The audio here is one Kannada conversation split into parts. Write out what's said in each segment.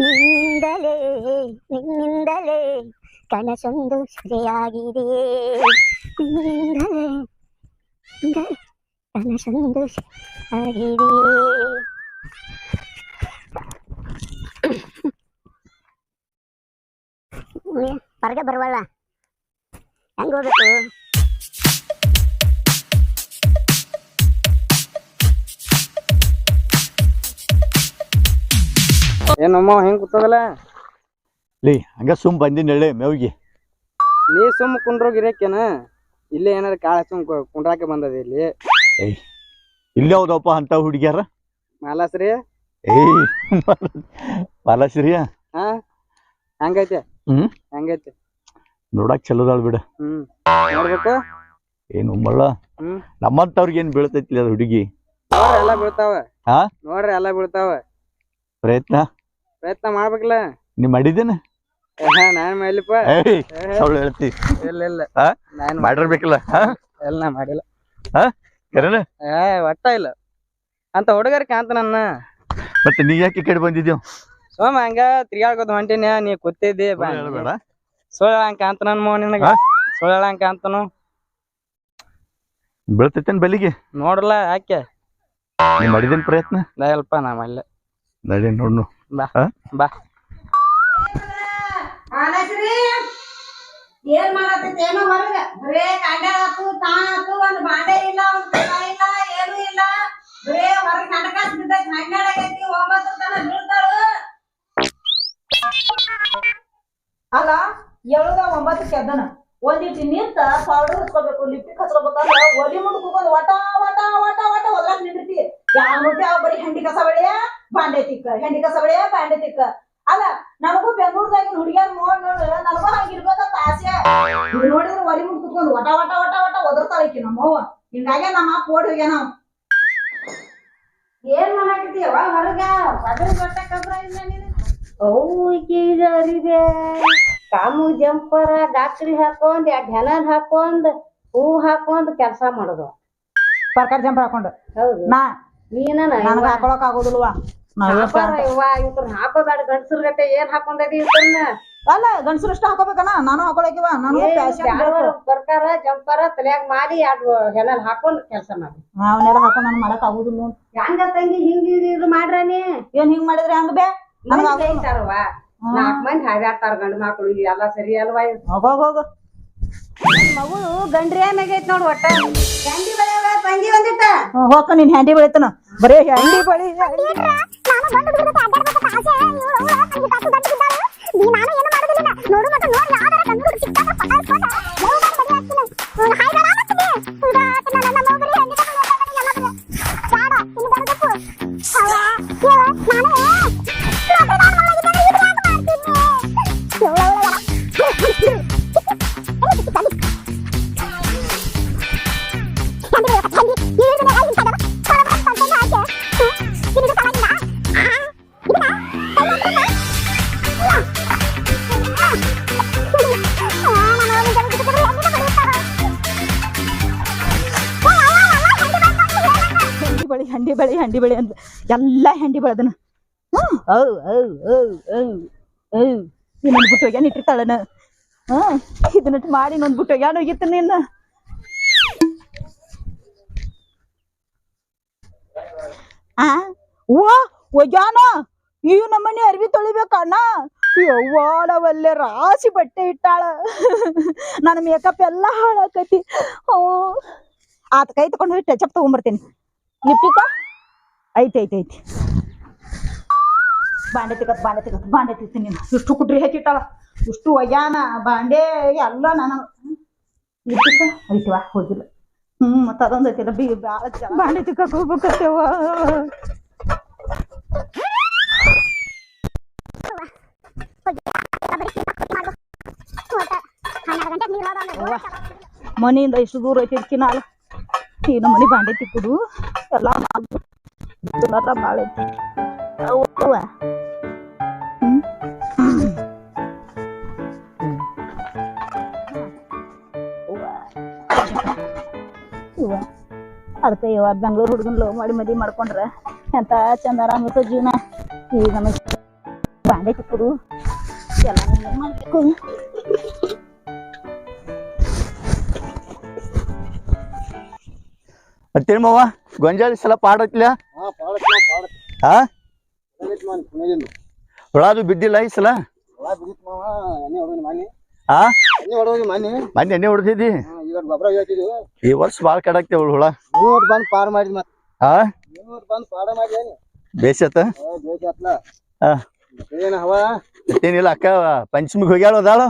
ನಿನ್ನಿಂದಲೇ ನಿನ್ನಿಂದಲೇ ಕನಸೊಂದು ಸೆರೆಯಾಗಿದೆ. ನಿನ್ನಿಂದಲೇ ಕನಸೊಂದು ಆಗಿದೆ. ಹೊರಗೆ ಬರುವಲ್ಲ, ಹೆಂಗ್ ಹೋಗ್ಬೇಕು? ಏನಮ್ಮ ಹೆಂಗ್ ಕೂತದಲ್ಲ ಲೇ ಹಂಗ ಸುಮ್ ಬಂದಿನ ಹೇಳಿ ಮೇವಿಗೆ. ನೀ ಸುಮ್ ಕುಂಡ್ರೋಗಿರಕೇನ? ಇಲ್ಲೇ ಏನಾರ ಕಾಳ ಸುಮ್ ಕುಂಡ್ರಾಕೆ ಬಂದದ ಇಲ್ಲಿ. ಏಯ್ ಇಲ್ಲಿ ಯಾವ್ದಪ್ಪ ಅಂತ ಹುಡುಗ್ಯಾರ? ಮಾಲಾಸ್ರಿ. ಏಯ್ ಮಾಲಾಶ್ರೀ. ಹಾ ಹೆಂಗೈತೆ? ಹೆಂಗೈತೆ? ನೋಡಕ್ ಚಲೋದಾಳ್ ಬಿಡ. ನೋಡ್ಬೇಕು. ಏನು ಮಳ್ಳ ನಮ್ಮಂತವ್ರಿಗೆ ಏನ್ ಬೀಳ್ತೈತಿ ಅದ ಹುಡುಗಿ? ನೋಡ್ರಿ ಎಲ್ಲಾ ಬೀಳ್ತಾವ. ಹಾ ನೋಡ್ರಿ ಎಲ್ಲಾ ಬೀಳ್ತಾವ. ಪ್ರಯತ್ನ ಮಾಡ್ಬೇಕಲ್ಲ. ನೀ ಮಾಡಿದ್ದೇನ? ನಾನ್ ಮಾಡ್ಲಿಪ್ಪ. ಸುಳ್ಳು ಹೇಳ್ತಿ? ಇಲ್ಲ ಇಲ್ಲ ನಾನ್ ಮಾಡಿರ್ಬೇಕಲ್ಲ. ಎಲ್ಲ ನಾ ಮಾಡಿಲ್ಲ. ಒಟ್ಟ ಇಲ್ಲ ಅಂತ ಹುಡುಗರ್ ಕಾಂತ ನನ್ನ. ಮತ್ತೆ ನೀ ಯಾಕೆ ಕಡೆ ಬಂದಿದ್ಯೋ? ಸೋಮ ಹಂಗ ತಿರ್ಗಾಡ್ಕೋತ ಹೊಂಟಿನ, ನೀ ಕೂತಿದ್ದಿ. ಬೇಡ ಸುಳ್ಳ ಕಾಂತ ನನ್ ಮೋ ನಿನಗ. ಸುಳ್ಳ ಕಾಂತನು ಬೀಳ್ತೈತೇನ್ ಬಲಿಗೆ? ನೋಡ್ರಲ್ಲ ಯಾಕೆ ನೀ ಮಾಡಿದೇನ್ ಪ್ರಯತ್ನ? ಅಲ್ಪ ನಾ ಮಾಡ್ಲೆ. ನಡಿ ನೋಡ್ನು. ಬಾ ಬಾ. ಏನ್ ಮಾಡತ್ತೈತಿ? ಏನೋ ಹೊರಗ ಬರೇ ಕಾಂಡ್ಯಾಳ ಹಾಕು ತಾ ಹಾಕು, ಒಂದ್ ಬಾಂಡೆ ಇಲ್ಲ, ಒಂದ್ ಕಸ ಇಲ್ಲ, ಏನು ಇಲ್ಲ. ಬರೇ ಹೊರಗ ನಡಕಾಸ್ ಬಿದ್ದೈತಿ. 12 ಆಗೈತಿ, 9 ತನ ಬೀಳ್ತಾಳು. ಅಲ್ಲ 7 9 ಎದ್ದನ ಒಂದಿಟ್ಟು ನಿಂತ ಪೌಡರ್ ಹಚ್ಕೋಬೇಕು, ಲಿಪ್ಟಿಕ್ ಹಚ್ಕೋಬೇಕಂದ್ರ ಒಲಿ ಮುಂದಕ್ಕೆ ಹೋಗೋದು ವಟ ವಟ ವಟ ವಟ ಒದ್ರಾಕ್ ನಿಂದಿರ್ತಿ. ಯಾವ ನೋಡಿ ಅವ್ ಬರೀ ಹೆಂಡಿ ಕಸ ಬಳಿಯ ಬಾಂಡೆ ತಿಕ್ಕ, ಹೆಂಡಿ ಕಸ ಬಳಿಯ ಬಾಂಡೆ ತಿಕ್ಕ. ಅಲ್ಲ ನನಗೂ ಬೆಂಗಳೂರ್ದಾಗಿನ ಹುಡುಗಿಯರ್ ನೋಡ್ ನನಗೂ ಹಂಗಿರ್ಬೇಕಂತ ಆಸೆ. ಇದು ನೋಡಿದ್ರೆ ಒಲಿ ಮುಂದ್ ಕುತ್ಕೊಂಡು ವಟ ವಟ ವಟ ವಟ ಒದರ್ತಾಳಕಿ ನಮ್ಮವ್ವ. ಹಿಂಗಾಗಿ ನಮ್ಮ ಅಪ್ಪ ಓಡಿ ಹೋಗ್ಯಾನ. ಏನ್ ಮಾಡಾಕತ್ತೀಯವ ಹೊರಗ? ಅದ್ರ ಬಟ್ಟಕಬ್ರ ಇಲ್ಲ ನೀನು. ಈಗ ಅರಿವೆ ಕಾಮು ಜಂಪರ ಗಾತ್ರಿ ಹಾಕೊಂಡ್ ಹೆಣನ್ ಹಾಕೊಂಡ್ ಹೂ ಹಾಕೊಂಡ್ ಕೆಲ್ಸ ಮಾಡುದು. ಪರ್ಕರ್ ಜಂಪರ್ ಹಾಕೊಂಡು. ಹೌದು ನಾ ನೀನ ನನಗ ಹಾಕೊಳಕ್ ಆಗೋದಿಲ್ವಾ? ಹಾಕೋಬೇಡ ಗಂಡಸ್ರ ಗಟ್ಟೆ ಏನ್ ಹಾಕೊಂಡದಿ ಇವ್ರನ್ನ. ಅಲ್ಲ ಗಂಡಸರು ಇಷ್ಟ ಹಾಕೋಬೇಕನ? ನಾನು ಹಾಕೊಳಕಿವ. ನಾನು ಪರ್ಕಾರ ಜಂಪರ ತಲೆಯಾಗ ಮಾಡಿ ಅದು ಹೆಣಲ್ ಹಾಕೊಂಡ್ ಕೆಲ್ಸ ಮಾಡಿ ಅವನ್ನೆಲ್ಲ ಹಾಕೊಂಡ್ ನಾನು ಮಾಡಕ್ ಆಗುದಿಲ್ಲ. ಹೆಂಗ ತಂಗಿ ಹಿಂಗ ಇದು ಮಾಡ್ರಾನಿ? ಏನ್ ಹಿಂಗ್ ಮಾಡಿದ್ರೆ ಹೆಂಗ ಬೇ? ಐತಾರವ 4 ಮಂದಿ ಹಾಡ್ಯಾಡ್ತಾರ ಗಂಡ ಮಕ್ಳು. ಎಲ್ಲ ಸರಿ ಅಲ್ವಾ? ಹೋಗ ಮಗಳು ಗಂಡ್ರಿ ಏನಾಗೈತ್ ನೋಡ್. ಒಟ್ಟ ಹ್ಯಾಂಡಿ ಬೆಳೆಯವ ತಂಗಿ ಒಂದಿಟ್ಟ ಹೋಗ. ನೀನ್ ಹ್ಯಾಂಡಿ ಬೆಳಿತನ ಬರೇ ಹ್ಯಾಂಡಿ ಬಳಿ. ಹಂಡಿ ಬೆಳಿ ಅಂತ ಎಲ್ಲ ಹಂಡಿ ಬೆಳೆದನ. ಇನ್ನೊಂದು ಬಿಟ್ಟು ಹೋಗ್ಯಾನ ಇಟ್ಟಿರ್ತಾಳನ. ಇದನ್ನ ಮಾಡಿ ಇನ್ನೊಂದು ಬಿಟ್ಟು ಹೋಗ್ಯಾನ ಹೋಗಿತ್ತ ನಿನ್ನ. ಒಗ್ಯಾನ ಇವ್ ನಮ್ಮನೆ ಅರ್ವಿ ತೊಳಿಬೇಕಣ್ಣ. ಯವ್ವಾಡವಲ್ಲೇ ರಾಶಿ ಬಟ್ಟೆ ಇಟ್ಟಾಳ. ನನ್ನ ಮೇಕಪ್ ಎಲ್ಲ ಹಾಳಾಕತಿ. ಆತ ಕೈ ತಗೊಂಡು ಹೋಗಿ ಟಚಪ್ ತಗೊಂಡ್ಬರ್ತೀನಿ. ಲಿಪ್ಟಿಕ ಐತಿ ಬಾಂಡೆ ತಿಕ್ಕತ್ತೀನಿ. ಇಷ್ಟು ಕುಟ್ರಿ ಹಾಕಿಟ್ಟಾಳ, ಇಷ್ಟು ಒಗ್ಯಾನ ಬಾಂಡೆ ಎಲ್ಲ. ನಾನು ಲಿಪ್ಟಿಕ ಐತಿವ ಹೋಗಿಲ್ಲ. ಮತ್ತ ಅದೊಂದ್ ಐತಿಲ್ಲ ಬ್ಯಾಳ ಬಾಂಡೆ ತಿಕ್ಕಕ್ ಹೋಗ್ಬೇಕತ್ತೇವ. ಮನೆಯಿಂದ ಇಷ್ಟು ದೂರ ಐತಿ ಕಿನಾಲ. ಈ ನಮ್ಮ ಮನೆ ಬಾಂಡೆ ತಿಕ್ಕುದು ಎಲ್ಲ ಬಾಳ ಐತಿ. ಅದಕ್ಕೆ ಇವ ಬೆಂಗಳೂರು ಹುಡುಗನ್ ಲವ್ ಮಾಡಿ ಮದ್ವಿ ಮಾಡ್ಕೊಂಡ್ರ ಎಂತ ಚಂದ ಆರಾಮ ಇರ್ತದ ಜೀವನ. ಈಗ ನಮಗ್ ಬಾಂಡೆ ತಿಕ್ಕುದು ಎಲ್ಲ ಮಾಡ್ಬೇಕು. ಮತ್ತೇನ್ ಮಾವ ಗೊಂಜಾಳ ಸಲ ಪಾಡತ್ಲ ಹಾ ಹುಳದು ಬಿದ್ದಿಲ್ಲ ಈ ಸಲ ಹಾ ಮನೆ ಎಣ್ಣೆ ಹೊಡೆದಿದ್ದಿ ಈ ವರ್ಷ ಬಾಳ್ ಕಡಾಕ್ತೇವ ಹುಳ ಬಂದ್ ಪಾರ್ ಮಾಡಿದ್ ಮತ್ ಹಾ ಬಂದ್ ಪಾಡ ಮಾಡಿ ಬೇಸತ್ತ ಹಾ ಏನ ಹವ ಮತ್ತೇನಿಲ್ಲ ಅಕ್ಕ ಪಂಚಮಿಗೆ ಹೋಗ್ಯಾಳ ಅದಾಳು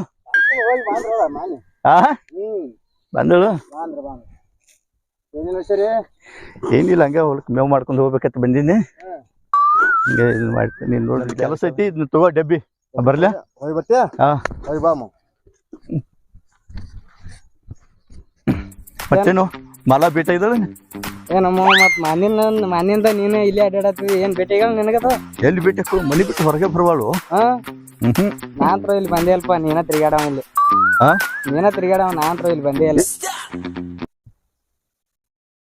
ಹಾ ಬಂದಳು ಏನಿಲ್ಲ ಸರಿ ಏನಿಲ್ಲ ಹಂಗ ಹೊಲಕ್ ಮೇವ್ ಮಾಡ್ಕೊಂಡು ಹೋಗ್ಬೇಕಂತ ಬಂದಿನಿ ಹಿಂಗ ಇದು ಮಾಡ್ತೀನಿ ನೋಡ್ರಿ ಕೆಲಸ ಐತಿ ಇದನ್ನ ತಗೋ ಡಬ್ಬಿ ಬರ್ಲ ಹೋಗಿ ಬರ್ತೀಯ ಹಾ ಹೋಗಿ ಬಾ ಮತ್ತೇನು ಮಲ ಭೇಟ ಇದ್ದಾಳೆ ಏನಮ್ಮ ಮತ್ ಮನಿಂದ ನೀನೇ ಇಲ್ಲೇ ಅಡ್ಡಾಡತ್ತಿ ಏನ್ ಭೇಟಿಗಳು ನಿನಗದ ಎಲ್ಲಿ ಬಿಟ್ಟು ಮನಿ ಬಿಟ್ಟು ಹೊರಗೆ ಬರವಾಳು ಹಾ ನಾನ್ತ್ರ ಇಲ್ಲಿ ಬಂದೇ ಅಲ್ಪ ನೀನ ತಿರ್ಗಾಡವ ಇಲ್ಲಿ ಹಾ ನೀನ ತಿರ್ಗಾಡವ ನಾನ್ತ್ರ ಇಲ್ಲಿ ಬಂದೇ ಇಲ್ಲ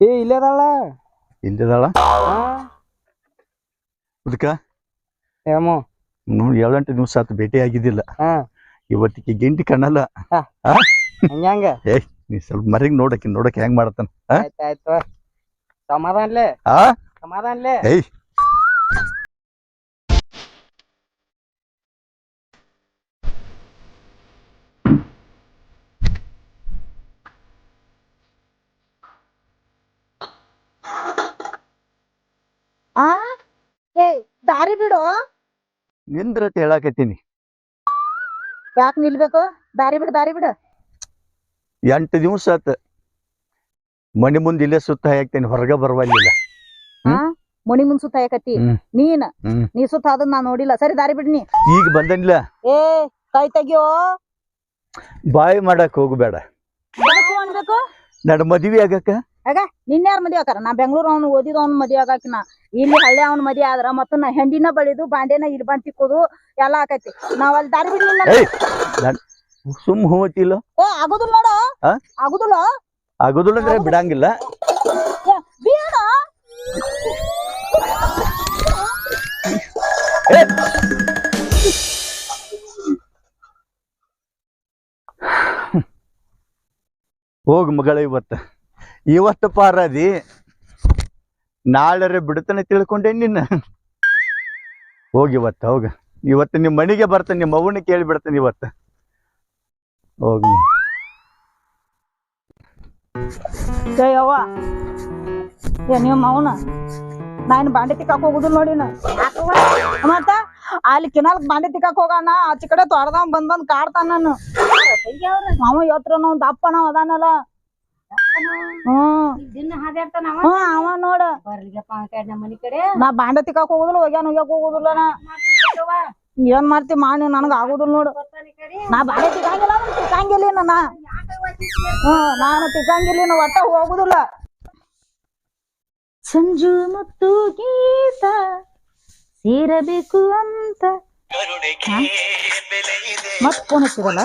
ಏ ಇಲ್ಲೇ ಅದಾಳ ಇಲ್ಲಿದಾಳ ಅದಕ್ಕ ಏಮೋ ನೋಡಿ 7-8 ದಿವಸ ಆತು ಭೇಟಿ ಆಗಿದ್ದಿಲ್ಲ ಹಾ ಇವತ್ತಿಗೆ ಗಿಂಡಿ ಕಣ್ಣಲ್ಲ ಹಂಗ್ಯಾಂಗ ಏ ನೀ ಸ್ವಲ್ಪ ಮರಿಗ್ ನೋಡಕ್ಕೆ ಹೆಂಗ್ ಮಾಡತ್ತಾನ ಆಯ್ತಾಯ್ತು ಸಮಾಧಾನ್ಲೆ ಆ ಸಮಾಧಾನ್ಲೆ ಏಯ್ ಏ ದಾರಿ ಬಿಡು. ನಿಂದ್ರತ್ ಹೇಳಾಕತ್ತೀನಿ ಯಾಕೆ ನಿಲ್ಬೇಕು? ದಾರಿ ಬಿಡು. 8 ದಿವಸ ಆತ ಮನಿ ಮುಂದೆ ಇಲ್ಲೇ ಸುತ್ತ ಹಾಕ್ತೇನೆ ಹೊರಗೆ ಬರವಲ್ಲಿಲ್ಲ ಮನಿ ಮುಂದ್ ಸುತ್ತ ಹಾಕತ್ತಿ ನೀ ಸುತ್ತ ಅದನ್ನ ನಾ ನೋಡಿಲ್ಲ. ಸರಿ ದಾರಿ ಬಿಡ್ನಿ. ಈಗ ಬಂದನಿಲ್ಲ ಏ ಕೈ ತೆಗಿಯೋ. ಬಾಯಿ ಮಾಡಕ್ ಹೋಗ್ಬೇಡ ಅನ್ಬೇಕು ನಡ್ ಮದ್ವಿ ಆಗಕ್ಕ ಆಗ ನಿನ್ನೆ ಯಾರು ಮದ್ವೆ ಆಕಾರ? ನಾ ಬೆಂಗ್ಳೂರ್ ಅವ್ನು ಓದಿದ ಅವ್ನ ಮದ್ವೆ ಆಗಾಕಿನ ಇಲ್ಲಿ ಹಳ್ಳಿ ಅವ್ನ ಮದ್ವೆ ಆದ್ರ ಮತ್ತ ನಾ ಹೆಂಡಿನ ಬಳಿದು ಬಾಂಡೆನ ಇಲ್ಲಿ ಬಂದ್ ತಿಕ್ಕೋದು ಎಲ್ಲಾ ಆಕೈತಿ. ನಾವ್ ಅಲ್ಲಿ ದಾರಿ ಬಿಡ್ಲಿಲ್ಲ. ಸುಮ್ ಹೋತಿಲ್ಲ ಏ ಆಗುದಿಲ್ಲ ನೋಡು. ಆಗುದಿಲ್ಲ ಆಗೋದಿಲ್ಲ ಅಂದ್ರೆ ಬಿಡಂಗಿಲ್ಲ. ಬೇಡ ಹೋಗ್ ಮಗಳ ಇವತ್ತು ಪಾರದಿ ನಾಳೆ ಬಿಡ್ತಾನೆ ತಿಳ್ಕೊಂಡೆ ನಿನ್ನ. ಹೋಗಿ ಇವತ್ತು ನಿಮ್ ಮನೆಗೆ ಬರ್ತೇನೆ, ನಿಮ್ಮ ಅವ್ವನ ಕೇಳಿ ಬಿಡ್ತೇನೆ ಇವತ್ತು. ಹೋಗಿ ಜಯವ್ವ ನಿಮ್ಮ ಮೌನ ನಾನು ಬಾಂಡೆ ತಿಕ್ಕಾಕ್ ಹೋಗುದಿಲ್ಲ ನೋಡಿನ. ಮತ್ತ ಅಲ್ಲಿ ಕಿನಾಲ್ ಬಾಂಡೆ ತಿಕ್ಕಾಕ್ ಹೋಗೋಣ ಆಚೆ ಕಡೆ ತೊಡ್ದಾವ್ ಬಂದ್ ಕಾಡ್ತಾನ ನಾನು. ಅವ ಇವತ್ರ ನಾವ್ ದಪ್ಪ ನಾವ್ ಅದಾನಲ್ಲ. ಅವ ನೋಡ ನಾ ಬಾಂಡೆ ತಿಕ್ಕಾಕ್ ಹೋಗುದಿಲ್ಲ, ಹೋಗ್ಯಾಕ್ ಹೋಗುದಿಲ್ಲ. ನಾ ಏನ್ ಮಾಡ್ತಿ ಮಾಡಿ ನನಗ ಆಗುದಿಲ್ಲ ನೋಡು. ನಾ ಬಾಂಡೆ ತಿಕ್ಕಂಗಿಲ್ಲ ನಾನು ತಿಕ್ಕಂಗಿಲ್ಲ ಒಟ್ಟ ಹೋಗುದಿಲ್ಲ. ಸಂಜು ಮತ್ತು ಗೀತ ಸೇರಬೇಕು ಅಂತ ಮತ್ ಫೋನ್ ಹಚ್ಚಿದಲ್ಲ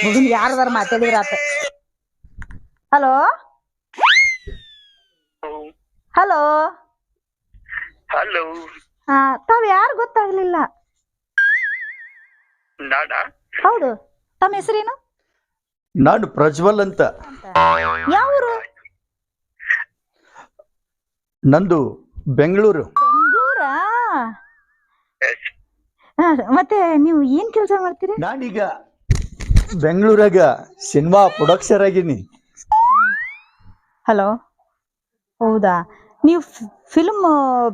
ಮಗನ್ ಯಾರದಾರ ಮಾತಾಡಿದ್ರ ಆತ. ಹಲೋ ಹಲೋ ಹಲೋ ತಾವ್ ಯಾರು ಗೊತ್ತಾಗ್ಲಿಲ್ಲ. ಹೌದು, ತಮ್ಮ ಹೆಸರೇನು? ನಾನು ಪ್ರಜ್ವಲ್ ಅಂತ. ಯಾವೂರು? ನಂದು ಬೆಂಗಳೂರು. ಬೆಂಗಳೂರಾ? ಮತ್ತೆ ನೀವು ಏನ್ ಕೆಲಸ ಮಾಡ್ತೀರಿ? ನಾನೀಗ ಬೆಂಗಳೂರಾಗ ಸಿನಿಮಾ ಪ್ರೊಡಕ್ಷನ್ ಆಗೀನಿ. ಹಲೋ, ಹೌದಾ? ನೀವು ಫಿಲ್ಮ್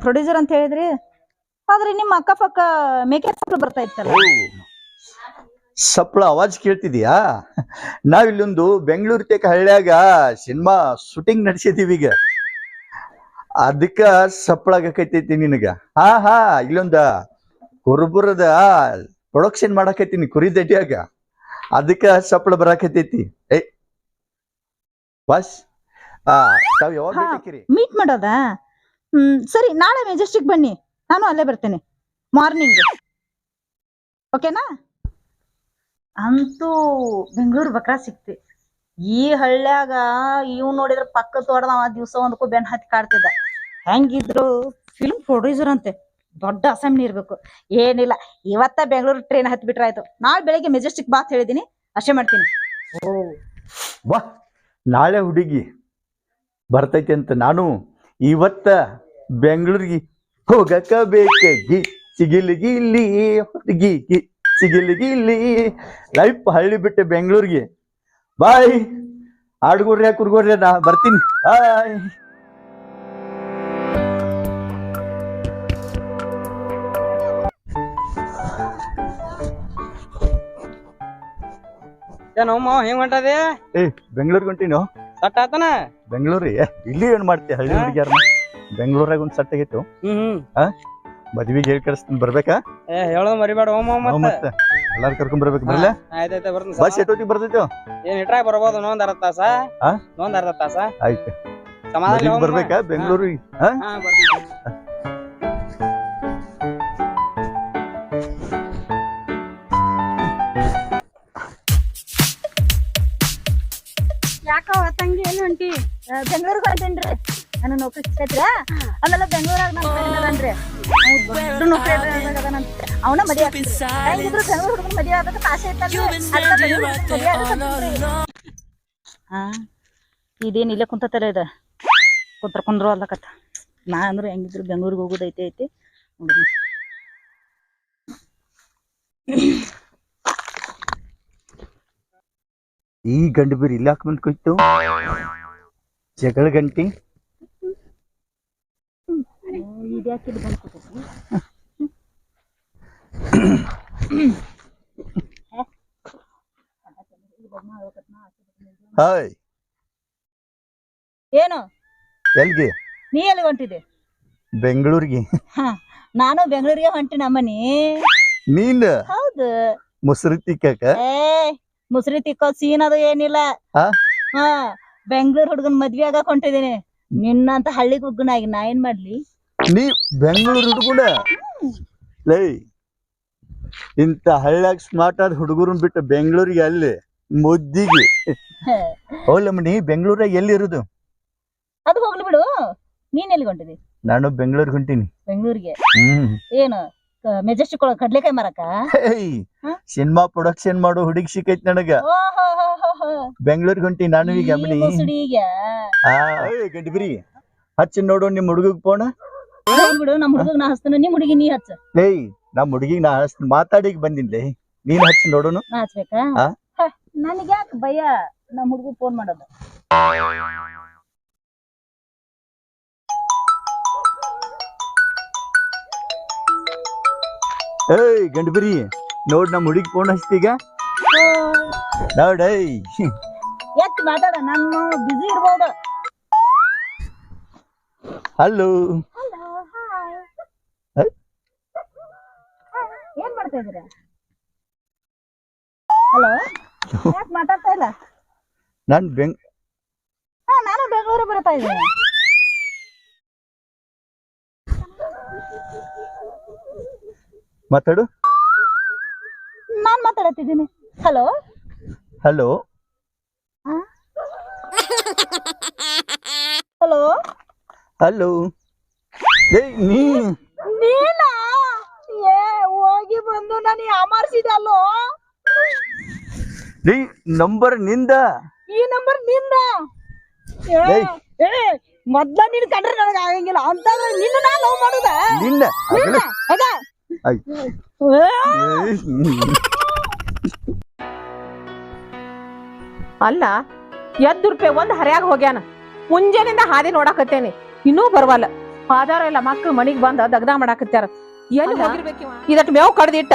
ಪ್ರೊಡ್ಯೂಸರ್ ಅಂತ ಹೇಳಿದ್ರಿ, ಆದ್ರೆ ನಿಮ್ಮ ಅಕ್ಕಪಕ್ಕ ಮೇಕಪ್ ಬರ್ತಾ ಇತ್ತಲ್ಲ. ಸಪ್ಳ ಅವಾಜ್ ಕೇಳ್ತಿದ್ಯಾ? ನಾವಿಲ್ಲೊಂದು ಬೆಂಗಳೂರು ತೇಕ ಹಳ್ಳ್ಯಾಗ ಸಿನಿಮಾ ಶೂಟಿಂಗ್ ನಡೆಸಿದೀವಿ. ಈಗ ಅದಕ್ಕ ಸಪ್ಳಾಗಕೈತೈತಿ ನಿನಗ. ಹಾ ಇಲ್ಲೊಂದ ಕುರುಬುರದ ಪ್ರೊಡಕ್ಷನ್ ಮಾಡಾಕೈತೀನಿ ಕುರಿ ದಡ್ಡಿಯಾಗ. ಅದಕ್ಕ ಸಪ್ಳ ಬರಾಕತೈತಿ. ಬಸ್ ತಾವ್ ಯಾವಾಗ ಮೀಟ್ ಮಾಡೋದಾ? ಸರಿ, ನಾಳೆ ಮೆಜೆಸ್ಟಿಕ್ ಬನ್ನಿ, ನಾನು ಅಲ್ಲೇ ಬರ್ತೇನೆ ಮಾರ್ನಿಂಗ್. ಓಕೆನಾ? ಅಂತೂ ಬೆಂಗಳೂರು ಬಕ್ರಾ ಸಿಕ್ತಿ. ಈ ಹಳ್ಳ್ಯಾಗ ಇವ್ ನೋಡಿದ್ರ ಪಕ್ಕ ತೋಟದವ ದಿವ್ಸ ಒಂದಕ್ಕೂ ಬೆನ್ ಹತ್ತಿ ಕಾಡ್ತಿದ್ದ. ಹೆಂಗಿದ್ರು ಫಿಲ್ಮ್ ಪ್ರೊಡ್ಯೂಸರ್ ಅಂತೆ, ದೊಡ್ಡ ಅಸೆಂಬ್ಲಿ ಇರ್ಬೇಕು. ಏನಿಲ್ಲ, ಇವತ್ತ ಬೆಂಗಳೂರು ಟ್ರೈನ್ ಹತ್ತಿ ಬಿಟ್ರೆ ಆಯ್ತು. ನಾಳೆ ಬೆಳಿಗ್ಗೆ ಮೆಜೆಸ್ಟಿಕ್ ಬಾತ್ ಹೇಳಿದೀನಿ, ಅಷ್ಟೇ ಮಾಡ್ತೀನಿ. ವಾ, ನಾಳೆ ಹುಡುಗಿ ಬರ್ತೈತಿ ಅಂತ ನಾನು ಇವತ್ತ ಬೆಂಗಳೂರಿಗೆ ಹೋಗಕ ಬೇಕಾಗಿ ಸಿಗಿಲಿಗಿಲ್ಲಿ ಹುಡುಗಿ ಸಿಗಿಲಿಗಿಲ್ಲಿ ಲೈಫ್ ಹಳ್ಳಿ ಬಿಟ್ಟೆ ಬೆಂಗಳೂರಿಗೆ. ಬಾಯ್ ಆಡ್ಗೋರ್ಯ ಕುರ್ಗೋರ್ಯ, ನಾ ಬರ್ತೀನಿ. ಬಾಯ್. ಏನಮ್ಮ ಹೆಂಗ್ ಹೊಂಟದೆ? ಬೆಂಗಳೂರಿಗೆ ಹೊಂಟೀನೋ. ಸಟ್ ಆತನ ಬೆಂಗಳೂರಿಗೆ ಇಲ್ಲಿ ಏನ್ ಮಾಡ್ತೀಯ? ಹಳ್ಳಿ ಹುಡುಗಿಯಾರ ಬೆಂಗಳೂರಾಗ ಒಂದ್ ಸಟ್ ಆಗೈತು. ಮದ್ವಿಗೆ ಹೇಳಿ ಕಳಿಸ್ತೀನಿ, ಬರ್ಬೇಕಾ? ಹೇಳೋದ್ ಮರಿಬೇಡ. ಮತ್ತೆ ಎಲ್ಲಾರು ಕರ್ಕೊಂಡ್ ಬರ್ಬೇಕು. ಬರ್ಲೆ ಆಯ್ತಾಯ್ತ ಬರ್ತೀನಿ. ಬಸ್ ಎಷ್ಟೊತ್ತಿಗೆ ಬರ್ತೈತೋ? ಏನ್ ಇಟ್ರಾಗ ಬರ್ಬೋದು, ಇನ್ನೊಂದ್ ಅರ್ಧ ತಾಸ. ಇನ್ನೊಂದ್ ಅರ್ಧ ತಾಸ ಆಯ್ತು. ಸಮಾಧಾನ ಬರ್ಬೇಕಾ ಬೆಂಗಳೂರಿಗೆ? ಯಾಕ ತಂಗಿ ಎಲ್ಲಿ ಹೊಂಟಿ? ಬೆಂಗಳೂರಿಗೆ ಹೊಂಟೇನ್ರಿ, ನನ್ನ ನೌಕರಿ ಸಿಕ್ಕೈತ್ರ. ಆಮೇಲೆ ಬೆಂಗಳೂರಾಗ ನನ್ನ ಫ್ರೆಂಡ್ ಅದನ್ರಿ, ದೊಡ್ಡ ನೌಕರಿ ಅದಾನಂತ. ಅವನ ಮದುವೆ ಹೆಂಗಿದ್ರು ಬೆಂಗಳೂರು ಹುಡುಗನ ಮದುವೆ ಆಗಕ್ಕೆ ಆಸೆ ಇತ್ತಂದ್ರೆ. ಹಾ, ಇದೇನ್ ಇಲ್ಲೇ ಕುಂತಲ್ಲ, ಇದ ಕುಂದ್ರು ಅಲ್ಲಕತ್ತ. ನಾ ಅಂದ್ರೆ ಹೆಂಗಿದ್ರು ಬೆಂಗಳೂರಿಗೆ ಹೋಗೋದೈತೆ ಐತಿ. ಈ ಗಂಡು ಬೀರ್ ಇಲ್ಲಿ ಹಾಕ್ ಬಂದ್ ಕೊಯ್ತು, ಜಗಳ ಗಂಟಿ. ಹಾಯ್, ಏನು ಎಲ್ಗೆ? ನೀ ಎಲ್ಲಿ ಹೊಂಟಿದೆ? ಬೆಂಗಳೂರಿಗೆ. ನಾನು ಬೆಂಗಳೂರಿಗೆ ಹೊಂಟಿನ ಅಮ್ಮನಿ. ನೀನ್ ಹೌದು. ಮೊಸರು ತಿಕ್ಕಾಕ? ಮುಸ್ರಿ ತಿಕ್ಕೋ ಸೀನ್ ಅದು ಏನಿಲ್ಲ. ಬೆಂಗಳೂರು ಹುಡುಗನ್ ಮದ್ವೆ ಆಗಕ್ ಹೊಂಟಿದೀನಿ. ನಿನ್ನಂತ ಹಳ್ಳಿ ಹುಡುಗನಾಗಿ ನಾ ಏನ್ ಮಾಡ್ಲಿ? ನೀ ಬೆಂಗಳೂರು ಹುಡುಗನ ಲೈ, ಇಂತ ಹಳ್ಳಿಯಾಗ ಸ್ಮಾರ್ಟ್ ಆದ ಹುಡುಗರನ್ ಬಿಟ್ಟು ಬೆಂಗಳೂರಿಗೆ ಅಲ್ಲಿ ಮುದ್ದಿಗೆ. ಹೌದಮ್ಮ, ನೀ ಬೆಂಗಳೂರಾಗ ಎಲ್ಲಿ ಇರುದು? ಅದು ಹೋಗ್ಲಿ ಬಿಡು, ನೀನ್ ಎಲ್ಲಿ ಹೊಂಟಿದಿ? ನಾನು ಬೆಂಗಳೂರಿಗೆ ಹೊಂಟೀನಿ. ಬೆಂಗಳೂರಿಗೆ ಏನು ಮೆಜೆಸ್ಟಿಕ್ ಒಳಗ ಕಡ್ಲೆಕಾಯಿ ಮರಕ? ಸಿನಿಮಾ ಪ್ರೊಡಕ್ಷನ್ ಮಾಡೋ ಹುಡುಗಿ ಸಿಕ್ಕೈತಿ ನನಗ. ಬೆಂಗಳೂರಿಗೆ ಹೊಂಟೀನಿ ನಾನು ಈಗ. ಗಂಡಿಬ್ರಿ ಹಚ್ಚಿ ನೋಡು ನಿಮ್ ಹುಡುಗಗ್ ಫೋನ್ ಬಿಡು. ನಮ್ ಹುಡುಗಗ್ ನಾ ಹಚ್ತಾನ, ನಿಮ್ ಹುಡುಗಿ ನೀ ಹಚ್ಚ. ಏಯ್, ನಮ್ ಹುಡುಗಿಗ್ ನಾ ಮಾತಾಡಿಗ್ ಬಂದಿನ್ಲೇ, ನೀನ್ ಹಚ್ಚಿ ನೋಡೋನು. ನಾ ಹಚ್ಬೇಕಾ? ನನಗ್ ಯಾಕೆ ಭಯ ನಮ್ ಹುಡುಗ ಫೋನ್ ಮಾಡೋದು? ಏಯ್ ಗಂಡಬರಿ, ನೋಡ್ ನಮ್ ಹುಡುಗಿ ಫೋನ್ ಹಚ್ತೀಗ ನೋಡೈ. ಎತ್ ಮಾತಾಡ, ನಾನು ಬಿಸಿ ಇರ್ಬೋದು. ಹಲೋ, ಏನ್ ಮಾಡ್ತಾ ಇದೀರ? ಹಲೋ, ಯಾಕೆ ಮಾತಾಡ್ತಾ ಇಲ್ಲ? ನಾನು ಬೆಂಗಳೂರಿಗೆ ಬರ್ತಾ ಇದ್ದೀನಿ. ಮಾತಾಡು. ನಾನ್ ಮಾತಾಡತ್ತಿದ್ದೀನಿ. Hello hello hello hello. ನೀನಾ? ಹೋಗಿ ಬಂದು ನಾನು ಯಾಮಾರ್ಸಿದಲ್ಲೋ. ನಂಬರ್ ನಿಂದ? ಈ ನಂಬರ್ ನಿಂದ? ಮೊದ್ಲ ನೀನ್ ಕಂಡ್ರೆ ನನಗ ಆಗಂಗಿಲ್ಲ ಅಂತಂದ್ರೆ ನಿನ್ನ ನಾ ಲವ್ ಮಾಡುದ? ನಿನ್ನ ಅಲ್ಲ, 1 ರೂಪಾಯಿ ಒಂದ್ ಹರ್ಯಾಗ ಹೋಗ್ಯಾನ. ಮುಂಜಾನಿಂದ ಹಾದಿ ನೋಡಾಕತ್ತೇನಿ, ಇನ್ನೂ ಬರ್ವಲ್ಲ. ಆಧಾರ ಇಲ್ಲ, ಮಕ್ಳು ಮನಿಗ್ ಬಂದ ದಗ್ದ ಮಾಡಾಕತ್ಯಾರ. ಎಲ್ಲಿ ಹೋಗಿರ್ಬೇಕಿವ? ಇದಟ್ ಮೇವ್ ಕಡ್ದಿಟ್ಟ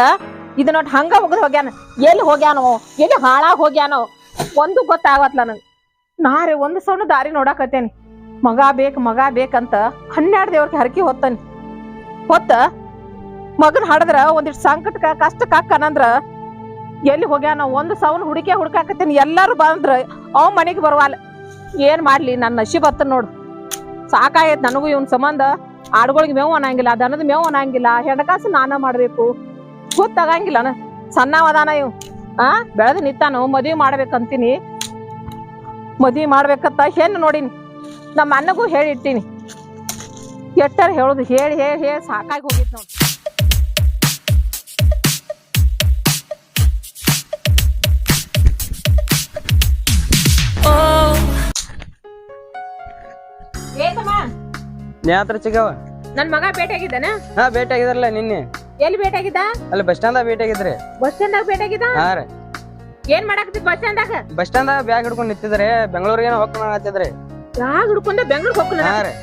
ಇದನ್ನೊಟ್ ಹಂಗ ಹೋಗದ್ ಹೋಗ್ಯಾನ. ಎಲ್ಲಿ ಹೋಗ್ಯಾನೋ, ಎಲ್ಲಿ ಹಾಳಾಗ್ ಹೋಗ್ಯಾನೋ ಒಂದು ಗೊತ್ತಾಗತ್ಲ ನಂಗೆ. ನಾರೇ ಒಂದ್ ಸಣ್ಣ ದಾರಿ ನೋಡಾಕತ್ತೇನಿ. ಮಗ ಬೇಕಂತ 12 ದೇವ್ರಿಗೆ ಹರಕಿ ಹೊತ್ತಾನಿ. ಹೊತ್ತ ಮಗನ್ ಹಾಡದ್ರ ಒಂದಿಷ್ಟು ಸಂಕಟಕ್ಕ ಕಷ್ಟಕ್ಕನಂದ್ರ ಎಲ್ಲಿ ಹೋಗ್ಯಾನ? ಒಂದು ಸೌನ್ ಹುಡುಕಾಕತ್ತೇನಿ. ಎಲ್ಲಾರು ಬಂದ್ರ ಅವ್ ಮನೆಗೆ ಬರವಾಲ. ಏನ್ ಮಾಡ್ಲಿ, ನನ್ನ ನಶೀಬ್ ಹತ್ತ ನೋಡು. ಸಾಕಾಯತ್ ನನಗೂ ಇವನ್ ಸಂಬಂಧ. ಆಡುಗಳಿಗೆ ಮೇವು ಅನ್ನಂಗಿಲ್ಲ, ದನದ ಮೇವು ಅನ್ನಂಗಿಲ್ಲ, ಹೆಣಕಾಸು ನಾನ ಮಾಡ್ಬೇಕು, ಗೊತ್ತಾಗಂಗಿಲ್ಲ. ಸಣ್ಣವದಾನ ಇವ್ ಬೆಳೆದ್ ನಿತ್ತಾನು. ಮದ್ವಿ ಮಾಡ್ಬೇಕಂತೀನಿ, ಮದ್ವಿ ಮಾಡ್ಬೇಕಂತ ಹೆಣ್ಣು ನೋಡಿನಿ. ನಮ್ಮ ಅಣ್ಣಗೂ ಹೇಳಿಟ್ಟಿನಿ. ಎಟ್ಟರ ಹೇಳುದು ಹೇಳಿ ಹೇಳಿ ಹೇಳಿ ಸಾಕಾಗಿ ಹೋಗಿತ್ ನೋಡ್. ನ್ಯಾತ್ರ ಚಿಗವ ನನ್ ಮಗ ಭೇಟಿಯಾಗಿದ್ದಾನ? ಹಾ ಭೇಟಿ ಆಗಿದ್ರಲ್ಲ ನಿನ್ನೆ. ಎಲ್ಲಿ ಭೇಟಿಯಾಗಿದ್ದ? ಅಲ್ಲಿ ಬಸ್ ಸ್ಟ್ಯಾಂಡ್ ಭೇಟಿ ಆಗಿದ್ರಿ. Bus stand ಭೇಟಿಯಾಗಿದ್ದ? ಹಾ ರೀ. ಏನ್ ಮಾಡಾಕತ್ತಿದ್ bus stand? Bus stand bag ಹಿಡ್ಕೊಂಡ್ ನಿಂತಿದ್ರೆ ಬೆಂಗಳೂರಿಗೆ ಹೋಗ್ಕೊಂಡು ಹತ್ತಿದ್ರಿ. ಬ್ಯಾಗ್ ಹಿಡ್ಕೊಂಡೆ ಬೆಂಗ್ಳೂರ್ ಹೋಗ್ತಾನ? ಹಾ ರೀ.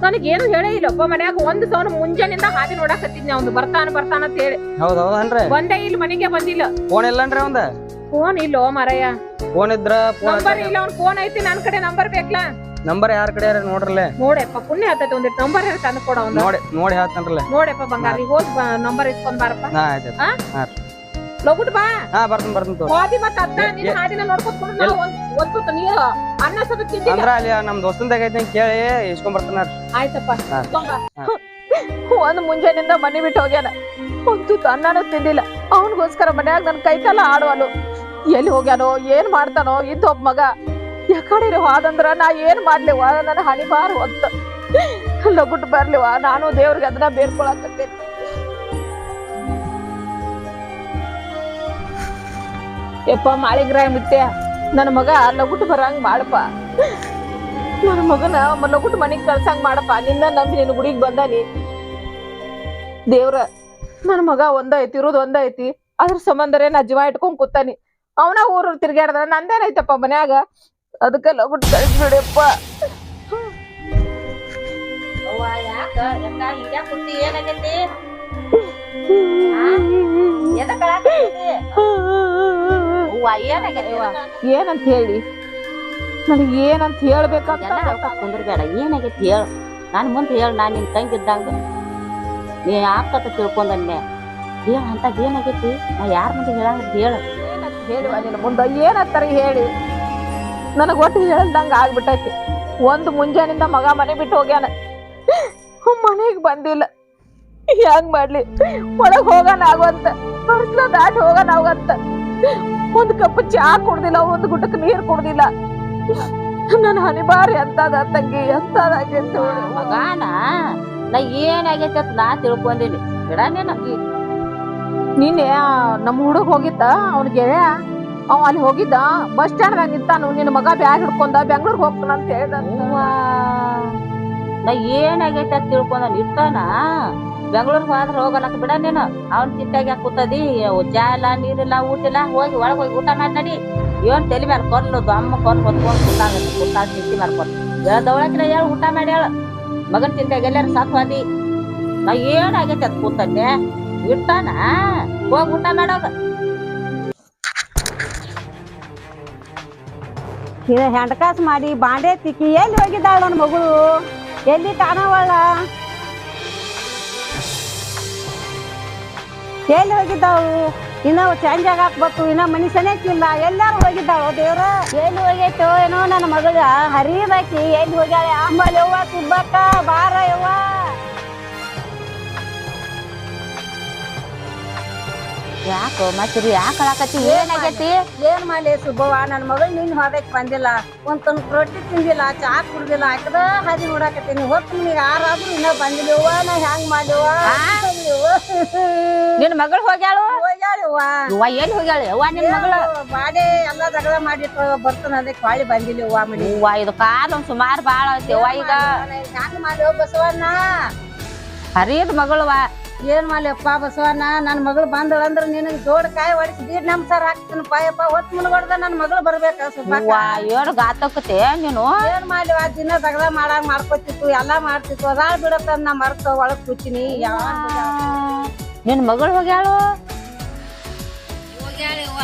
ನನಗೇನು ಹೇಳೇ ಇಲ್ಲಪ್ಪ. ಮನ್ಯಾಗ ಒಂದ್ ಸೌನ್ ಮುಂಜಾನಿಂದ ಹಾದಿ ನೋಡಾಕತ್ತಿದ್ನಿ ಅವ್ನು ಬರ್ತಾನ ಅಂತ ಹೇಳಿ. ಹೌದೌದನ್ರಿ. ಒಂದೇ ಇಲ್ಲಿ ಮನೆಗೆ ಬಂದಿಲ್ಲ. ಫೋನ್ ಇಲ್ಲನ್ರಿ ಅವಂದ? ಫೋನ್ ಇಲ್ಲೋ ಮಾರಾಯ. ಫೋನ್ ಇದ್ರ ನಂಬರ್ ಇಲ್ಲ. ಅವ್ನ ಫೋನ್ ಐತಿ, ನನ್ ಕಡೆ ನಂಬರ್ ಬೇಕಲ್ಲ. ನಂಬರ್ ಯಾರ ಕಡೆ ನೋಡ್ರಲ್ಲ. ನೋಡಪ್ಪ ಪುಣ್ಯ ಆತೈತಿ, ಒಂದಿಟ್ಟು ನಂಬರ್ ಹೇಳಿ ತಂದು ಕೊಡ. ನೋಡಿ ಹೇಳ್ತಾನ್ರಲ್ಲ. ನೋಡಪ್ಪ ಬಂಗಾರಿ, ಹೋಗಿ ನಂಬರ್ ಇಸ್ಕೊಂಡ್ ಬಾರಪ್ಪ. ಹಾ ಆಯ್ತು. ಹಾ ಲಗುಟ್ ಬಾ. ಹಾ ಬರ್ತೀನಿ ಹೋದಿ ಮತ್ತ ಅತ್ತ ನಿನ್ನ ಹಾದಿನ ನೋಡ್ಕೊತ ನಾವು ಒಂದು ನೀರು ಅನ್ನ ಸದ ತಿಂದಿಲ್ಲ ಅಂದ್ರ ಅಲ್ಲಿ ನಮ್ ದೋಸ್ತಂದಾಗ ಐತಿ ಕೇಳಿ ಇಸ್ಕೊಂಡ್ ಬರ್ತಾನ. ಆಯ್ತಪ್ಪ. ಒಂದ್ ಮುಂಜಾನಿಂದ ಮನೆ ಬಿಟ್ಟು ಹೋಗ್ಯಾನ. ಒಂದು ಅನ್ನನೂ ತಿಂದಿಲ್ಲ. ಅವನಿಗೋಸ್ಕರ ಮನ್ಯಾಗ ನನ್ ಕೈಕಾಲ ಆಡುವಲು. ಎಲ್ಲಿ ಹೋಗ್ಯಾನೋ ಏನ್ ಮಾಡ್ತಾನೋ ಇದ್ದೊಬ್ಬ ಮಗ. ಯಾಕಡೆ ಹೋದಂದ್ರ ನಾ ಏನ್ ಮಾಡ್ಲಿವ? ನನ್ನ ಹಣಿ ಬಾರ್ ಹೊತ್ತ ಲಗುಟ್ ಬರ್ಲಿವ. ನಾನು ದೇವ್ರಿಗೆ ಅದನ್ನ ಬೇಡ್ಕೊಳಕತ್ತೇನೆ. ಯಪ್ಪ ಮಾಳಿಗ್ರಾಯ ಮುತ್ಯ, ನನ್ನ ಮಗ ಲಗುಟ್ ಬರಂಗ್ ಮಾಡಪ್ಪ. ನನ್ನ ಮಗನ ಲಗುಟ್ ಮನಿಗ್ ಕಳ್ಸಂಗ್ ಮಾಡಪ್ಪ. ನಿನ್ನ ನಂಬಿ ನಿನ್ನ ಗುಡಿಗೆ ಬಂದಾನಿ ದೇವ್ರ. ನನ್ನ ಮಗ ಒಂದ ಐತಿ, ಇರೋದು ಒಂದ ಐತಿ. ಅದ್ರ ಸಂಬಂಧರೇ ನಾ ಜೀವ ಇಟ್ಕೊಂಡ್ ಕೂತಾನಿ. ಅವನ ಊರು ತಿರ್ಗಾಡ್ದ ನಂದೇನೈತಪ್ಪ ಮನ್ಯಾಗ. ಅದಕ್ಕೆ ಲಗುಟ್ ಕಳಿಸ್ಬಿಡಪ್ಪ. ಏನಂತ ಹೇಳಿ ನನಗೆ ಏನಂತ ಹೇಳ್ಬೇಕಂತ ಕುಂದ್ರಬೇಡ. ಏನಾಗೈತಿ ಹೇಳ, ನಾನು ಮುಂದೆ ಹೇಳ. ನಾನು ನಿನ್ ತಂಗಿದ್ದಂಗ ನೀ ಯಾಕತ್ತ ತಿಳ್ಕೊಂಡನ್ನೆ ಹೇಳ. ಅಂತದ್ ಏನಾಗೈತಿ? ನಾ ಯಾರ ಮುಂದೆ ಹೇಳಂಗ ಹೇಳ. ಏನಂತ ಹೇಳುವ ನಿನ್ನ ಮುಂದೆ? ಏನಂತಾರ ಹೇಳಿ? ನನಗ್ ಒಟ್ಟು ಹೇಳ್ದಂಗ ಆಗ್ಬಿಟ್ಟೈತಿ. ಒಂದು ಮುಂಜಾನಿಂದ ಮಗ ಮನೆ ಬಿಟ್ಟು ಹೋಗ್ಯಾನ, ಮನೆಗ್ ಬಂದಿಲ್ಲ. ಹೆಂಗ್ ಮಾಡ್ಲಿ? ಒಳಗ್ ಹೋಗೋಣ ಆಗುವಂತ, ಹೊರಸ್ಲ ದಾಟಿ ಹೋಗೋಣ ಆಗುವಂತ. ಒಂದ್ ಕಪ್ ಚಾ ಕುಡ್ದಿಲ್ಲ, ಒಂದ್ ಗುಟಕ್ ನೀರ್ ಕುಡ್ದಿಲ್ಲ. ನನ್ ಹನಿ ಬಾರಿ ಅಂತದ ತಂಗಿ, ಎಂತದಾಗೈತಿ ಮಗಾನ. ನಾ ಏನಾಗೈತಿ ಅಂತ ನಾ ತಿಳ್ಕೊಂಡಿನಿ ಬಿಡ. ನಿನ್ನೆ ನಮ್ ಹುಡುಗ ಹೋಗಿದ್ದ, ಅವ್ನಿಗೆ ಅವ್ ಅಲ್ಲಿ ಹೋಗಿದ್ದ. ಬಸ್ ಸ್ಟ್ಯಾಂಡ್ ದಾಗ ನಿಂತಾನು. ನಿನ್ನ ಮಗ ಬ್ಯಾಗ್ ಹಿಡ್ಕೊಂಡ ಬೆಂಗ್ಳೂರ್ಗ್ ಹೋಗ್ತಾನ ಅಂತ ಹೇಳ್ದ. ನಾ ಏನಾಗೈತಿ ಅಂತ ತಿಳ್ಕೊಂಡ ಇರ್ತಾನ. ಬೆಂಗ್ಳೂರ್ಗ್ ಹೋದ್ರ ಹೋಗಲಕ್ ಬಿಡ ನೀನು. ಅವ್ನ ಚಿಂತಾಗ ಕೂತದಿ. ಚಾ ಇಲ್ಲ, ನೀರಿಲ್ಲ, ಊಟ ಇಲ್ಲ. ಹೋಗಿ ಒಳಗ್ ಹೋಗಿ ಊಟ ಮಾಡಿ ನಡಿ. ಏನ್ ತಲೆ ಮೇಲೆ ಕೊರ್ಲದು ಅಮ್ಮ ಕೊಲ್ ಹೊತ್ಕೊಂಡ್ ಕೂತಾಗ ನಿಂತಿ ಮಾಡ್ಕೊಂಡು ಹೇಳ್ದವಳಕಿನ ಹೇಳ ಊಟ ಮಾಡಿ ಹೇಳ. ಮಗನ್ ಚಿಂತಾಗ ಎಲ್ಲಾರು ಸಾತ್ವಾದಿ. ನಾ ಏನಾಗೈತಿ ಅದ್ ಕೂತನ್ನೆ ಇರ್ತಾನ. ಹೋಗಿ ಊಟ ಮಾಡೋಗ. ಹೆಂಡಕಾಸ್ ಮಾಡಿ ಬಾಂಡೆ ತಿಕ್ಕಿ ಎಲ್ಲಿ ಹೋಗಿದ್ದಾಳ ನನ್ನ ಮಗಳು? ಎಲ್ಲಿ ಕಾಣವಳ? ಎಲ್ಲಿ ಹೋಗಿದ್ದಾಳು? ಇನ್ನ ಚೇಂಜ್ ಆಗಾಕ್ ಬತ್ತು. ಇನ್ನ ಮನಿ ಸನೇಕಿಲ್ಲ. ಎಲ್ಲಾರು ಹೋಗಿದ್ದಾಳು ದೇವ್ರ? ಎಲ್ಲಿ ಹೋಗೈತೋ ಏನೋ ನನ್ನ ಮಗಳ ಹರಿದಾಕಿ. ಎಲ್ಲಿ ಹೋಗ್ಯಾಳೆ? ಆಂಬಲ್ ಯವ್ವ, ತಿಬ್ಬಕ್ಕ ಬಾರ ಯವ್ವ. ಯಾಕೋ ಮಚ್ಚರಿ ಯಾಕೆ ಹಾಕತಿ? ಏನಾಗೈತಿ? ಏನ್ ಮಾಡ್ಲಿ ಸುಬ್ಬವ್ವ, ನನ್ನ ಮಗಳು ನಿನ್ ಹೋದಕ್ ಬಂದಿಲ್ಲ. ಒಂದ್ ತನ್ ರೊಟ್ಟಿ ತಿಂದಿಲ್ಲ, ಚಾ ಕುಡ್ದಿಲ್ಲ. ಹಾಕದ ಹಾದಿ ನೋಡಾಕತ್ತೀನಿ. ಹೊತ್ತು ನಿನಗೆ ಯಾರಾದ್ರೂ ಇನ್ನ ಬಂದಿಲ್ಲವ್ವ. ನಾ ಹೆಂಗ್ ಮಾಡ್ಲಿವ? ನಿನ್ ಮಗಳು ಹೋಗ್ಯಾಳು? ಹೋಗ್ಯಾಳಿವ್ವ. ಎಲ್ಲಿ ಹೋಗ್ಯಾಳ ಯವ್ವ ನಿನ್ ಮಗಳು? ಬಾಡೆ ಎಲ್ಲಾ ಜಗಳ ಮಾಡಿಟ್ಟು ಬರ್ತಾನ. ಅದಕ್ಕೆ ಬಾಳಿ ಬಂದಿಲ್ಲವ್ವ ಮನಿ. ಇದು ಕಾಲ ಒಂದ್ ಸುಮಾರು ಬಾಳ ಐತಿ ಯವ್ವ. ಈಗ ಹೆಂಗ್ ಮಾಡ್ಲಿವ ಬಸವಣ್ಣ? ಹರಿಯದ್ ಮಗಳವ. ಏನ್ ಮಾಡ್ಲಿಯಪ್ಪ ಬಸವಣ್ಣ? ನನ್ ಮಗಳು ಬಂದಳಂದ್ರ ನಿನಗ್ ಜೋಡ್ ಕಾಯಿ ಹೊಡಿಸಿ ದೀಡ್ ನಮ್ಸಾರ ಹಾಕ್ತೀನಿ ಪಾಯಪ್ಪ. ಹೊತ್ತು ಮುನ್ಗೊಡ್ದ ನನ್ ಮಗಳು ಬರ್ಬೇಕ. ಏನು ಗಾತಕ್ಕತೆ ನೀನು? ಏನ್ ಮಾಡ್ಲಿವ? ದಿನ ದಗದ ಮಾಡಾಗ ಮಾಡ್ಕೊತಿತ್ತು, ಎಲ್ಲಾ ಮಾಡ್ತಿತ್ತು. ಅದಾಳ ಬಿಡತ್ತ ನಾ ಮರ್ತ ಒಳಗ್ ಕೂತೀನಿ. ನಿನ್ ಮಗಳು ಹೋಗ್ಯಾಳು? ಹೋಗ್ಯಾಳಿವ್ವ.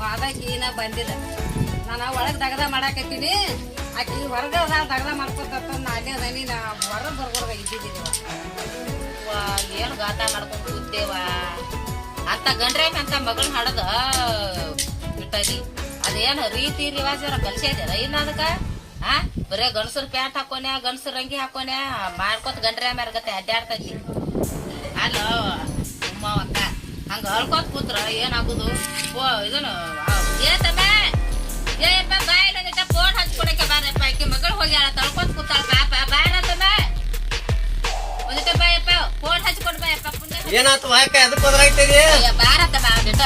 ಬಾದಾಕಿ ನಾ ಬಂದಿಲ್ಲ. ನಾನು ಒಳಗ್ ದಗದ ಮಾಡಾಕತ್ತೀನಿ. ಆಕಿ ಹೊರಗ ದಗದ ಮಾಡ್ಕೊತ ನಾ ಅಲ್ಲೇ ಅದನಿ. ನಾ ಹೊರಗ್ ಬರ್ಬೋದ ಇದ್ದಿದ್ದೀವ. ಏನು ಗಾತ ಮಾಡ್ಕೊಂಡ್ ಕೂತೇವ ಅಂತ ಗಂಡ್ರೆ ಅಂತ ಮಗಳನ್ನ ಹಾಡದ ಬಿಟ್ಟದಿ. ಅದೇನು ರೀತಿ ರಿವಾಜ ಕಲ್ಸಿದ್ಯಾರ ಇನ್ನ ಅದಕ್ಕ? ಬರೇ ಗಂಡಸರ್ ಪ್ಯಾಂಟ್ ಹಾಕೋನ್ಯಾ, ಗಂಡಸರ್ ಅಂಗಿ ಹಾಕೋನ್ಯಾ ಮಾಡ್ಕೊತ ಗಂಡ್ರೆ ಮ್ಯಾರ್ಗತ್ತೆ ಅಡ್ಡಾಡ್ತೈತಿ. ಅಲ್ಲ ಅಕ್ಕ ಹಂಗ ಅಳ್ಕೋತ್ ಕೂತ್ರ ಏನಾಗುದು? ಇದನ್ನು ಏತಮ್ಮ ಬಾಯಿಲ್ಲ ಫೋನ್ ಹಚ್ಕೊಡಕ್ಕೆ ಬಾರಪ್ಪ ಆಕಿ ಮಗಳು ಹೋಗ್ಯಾಳ ತಳ್ಕೊಂತ ಕೂತಾಳ ಪಾಪ ಬಾರತ್ತ ಬಾ ಒಂದಿಟ ಬಾಯಪ್ಪ ಫೋನ್ ಹಚ್ಕೊಡ್ ಬಾಯಪ್ಪ ಏನಾತು ಯಾಕ ಎದಕ್ ಬದ್ರಾಗ್ತೀರಿ ಬಾರತ್ತ ಬಾ ಒಂದಿಟ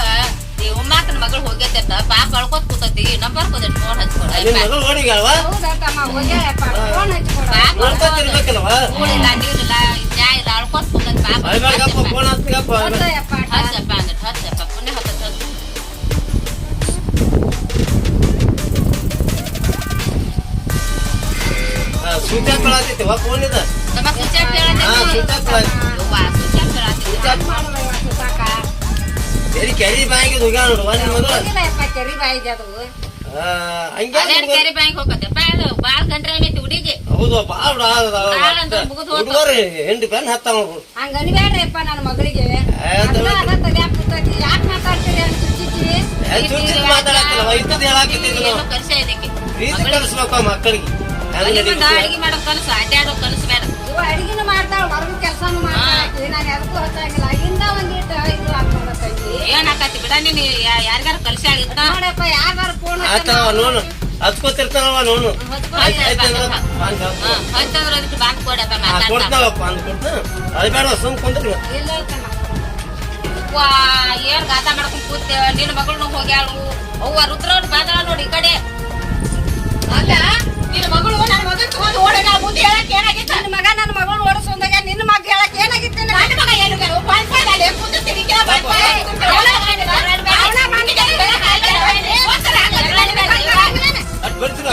ಈ ಉಮ್ಮಾಕನ ಮಗಳು ಹೋಗ್ಯತ್ತ ಪಾಪ ಅಳ್ಕೋತ್ ಕೂತತಿ ನಂಬರ್ ಕೊದಿಟ್ ಫೋನ್ ಹಚ್ಕೊಡ ನಿಮ್ ಮಗಳು ಓಡಿಗ್ಯಾಳವಾ ಹೌದಕ್ಕಮ್ಮ ಹೋಗ್ಯಾಳಪ್ಪ ಫೋನ್ ಹಚ್ಕೊಡ ಪಾಪ ನೋಡ್ಕೊತಿರ್ಬೇಕಲ್ವಾ ಊಳಿಲ್ಲ ನೀರಿಲ್ಲ ನ್ಯಾಯ ಇಲ್ಲ ಅಳ್ಕೋತ್ ಕೂತತಿ ಪಾಪ ಅಳ್ಬೇಡಪ್ಪ ಫೋನ್ ಹಚ್ತೀಗಪ್ಪ ಹಚ್ಚಪ್ಪ ಅಂದಿಟ್ ಹಚ್ಚಪ್ಪ ಪುಣ್ಯ ಹತ್ತ ಸ್ವಿಚ್ ಆಫ್ ಹೇಳತ್ತಿವ ಫೋನ್ ಇದ ನಮ್ಮ ಸ್ವಿಚ್ ಆಫ್ ಸ್ವಿಚ್ ಆಫ್ ಎಲ್ಲಿ ಕೆರಿ ಬ್ಯಾಂಕಿಗೆ ಹೋಗ್ಯಾಳ ನೋಡುವ ನಿನ್ ಮಗಳು ಕೆರಿ ಬಾಯಿಗೆ ಅದು ಕೆರಿ ಬ್ಯಾಂಕ್ ಹೋಗತ್ತಪ್ಪ ಅದು ಬಾಳ್ ಗಂಟ್ರೆ ಏನೈತಿ ಹುಡುಗಿ ಹೌದು ಬಾಳ ಹುಡುಗರು ಹೆಂಡು ಬೆನ್ ಹತ್ತಾವ ಹಂಗ ಅನ್ಬೇಡ್ರಿಪ್ಪ ನನ್ನ ಮಗಳಿಗೆ ಯಾಕೆ ಮಾತಾಡ್ತೀರಿ ಅಂತ ಚುಚ್ಚಿಚ್ಚಿರಿ ಮಾತಾಡತ್ತಿಲ್ಲ ಇದ್ದದ್ ಹೇಳಾಕಿದ್ದೀವಿ ನಾವು ಕಲ್ಸ ಇದಕ್ಕೆ ಪ್ರೀತಿ ಕಲಿಸ್ಬೇಕು ಮಕ್ಕಳಿಗೆ ಅಡಿಗೆ ಮಾಡೋ ಕನಸು ಅಡ್ಡಾಡೋ ಕನಸು ಬೇಡ ಇವ ಅಡಿಗೆನು ಮಾಡ್ತಾಳ ಹೊರಗಿನ ಕೆಲಸನು ಮಾಡ್ತಾಳ ನಾನು ಎದಕ್ಕೂ ಹಚ್ಚಾಗಿಲ್ಲ ಇಂದ ಒಂದಿಟ್ಟು ಇದು ಹಾಕೊಂಡೈತಿ ಏನ್ ಹಾಕತಿ ಬಿಡ ನೀನ್ ಯಾರಿಗಾರ ಕಲ್ಸಾಳ ನೋಡಪ್ಪ ಯಾರು ಫೋನ್ ಆತವ ನೋನು ಹಚ್ಕೋತಿರ್ತಾನವ ನೋನು ಹಚ್ಚಂದ್ರ ಅದಕ್ಕೆ ಬಾಂಕ್ ಕೊಡಪ್ಪ ಮಾತಾಡ್ತಾ ಕೊಡ್ತಾವಪ್ಪ ಅಂದ್ ಕೊಡ್ತ ಅದು ಬೇಡ ಸುಮ್ ಕುಂದ್ರಿ ಇಲ್ಲ ಏನ್ ಗಾತ ಮಾಡ್ಕೊಂಡ್ ಕೂತೇವ ನಿನ್ನ ಮಗಳು ಹೋಗ್ಯಾಳು ಅವ್ವ ರುದ್ರವ್ರು ಬಾದಾಳ ನೋಡಿ ಈ ಕಡೆ ಅಲ್ಲ ನಿನ್ನ ಮಗಳು ನನ್ನ ಮಗ ತಗೊಂಡು ಓಡಾಡ ಮುಂದೆ ಹೇಳಕ್ ಏನಾಗಿತ್ತು ನನ್ನ ಮಗ ನನ್ನ ಮಗಳು ಓಡಿಸೋದಾಗ ನಿನ್ನ ಮಗ ಹೇಳಕ್ ಏನಾಗಿತ್ತು ನನ್ನ ಮಗ ಏನು ಪಾಯ್ಪಾಯ್ದಲ್ಲಿ ಕೂತಿರ್ತೀನಿ ಅದ್ ಬರ್ತೀರ